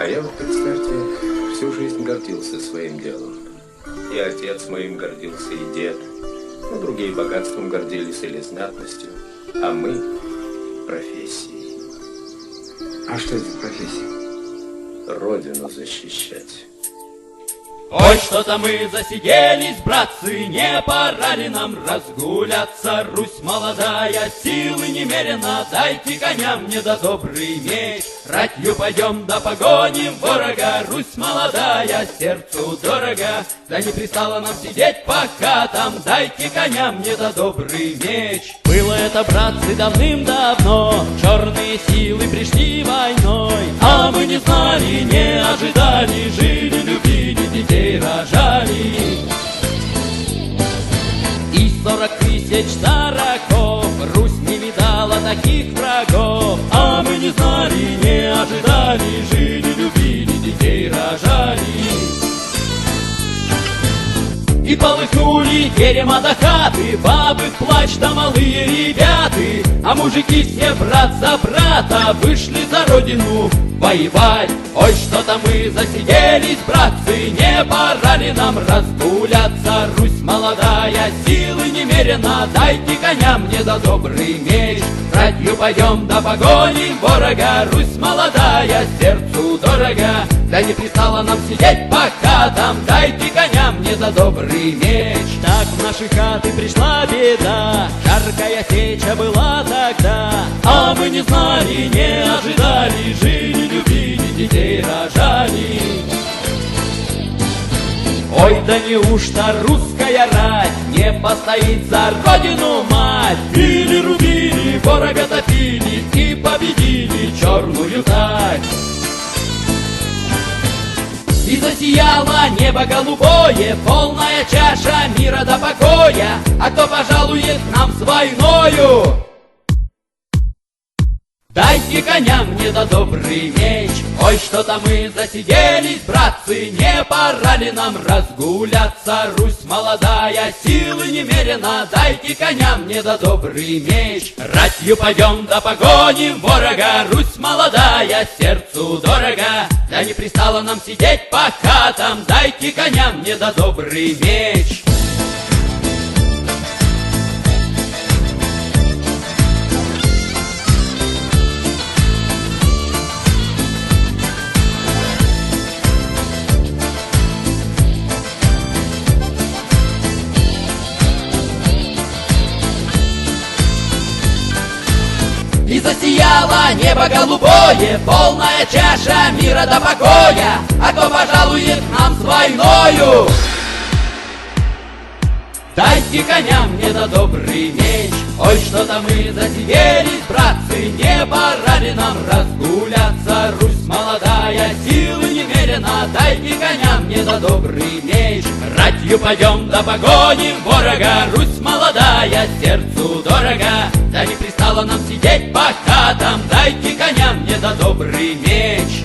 я вот, представьте, всю жизнь гордился своим делом. И отец моим гордился, и дед. Ну, другие богатством гордились или знатностью, а мы профессией. А что это за профессия? Родину защищать. Ой, что-то мы засиделись, братцы, не пора ли нам разгуляться? Русь молодая, силы немерено, дайте коням мне да добрый меч. Ратью пойдем да погоним ворога, Русь молодая, сердцу дорого. Да не пристало нам сидеть пока там, дайте коням мне да добрый меч. Было это, братцы, давным-давно, черные силы пришли войной, а мы не знали, не ожидали, жили, любили, детей рожали. И 40 тысяч тараков Русь не видала таких врагов, а мы не знали, не ожидали, жили, любили, детей рожали. И полыхнули терема до хаты, бабы в плач да малые ребяты, а мужики все брат за брата вышли за родину воевать. Ой, что-то мы засиделись, братцы, не пора ли нам разгуляться? Русь молодая, силы немерено, дайте коням мне да добрый меч. Ратью пойдем да погоним ворога, Русь молодая, сердцу дорого. Да не пристало нам сидеть пока там, дайте коням мне да добрый меч. Так в наши хаты пришла беда, жаркая сеча была тогда, а мы не знали, не ожидали, жили, любили, детей рожали. Ой, да неужто русская рать не постоит за родину мать? Били, рубили, ворога топили и победили черную тать. И засияло небо голубое, полная чаша мира до покоя. А кто пожалует нам с войною? Дайте коням мне да добрый меч. Ой, что-то мы засиделись, братцы, не пора ли нам разгуляться? Русь молодая, силы немерено, дайте коням мне да добрый меч. Ратью пойдем да погоним ворога, Русь молодая, сердцу дорого. Да не пристало нам сидеть пока там, дайте коням мне да добрый меч. И засияло небо голубое, полная чаша мира до покоя. А кто пожалует нам с войною? Дайте коням мне да добрый меч. Ой, что-то мы засиделись, братцы, не пора ли нам разгуляться? Русь молодая, силы немерено, дайте коням мне да добрый меч. Ратью пойдем да погоним ворога, Русь молодая, сердцу дорого. Да не пристало нам сидеть пока там, дайте коням мне да добрый меч.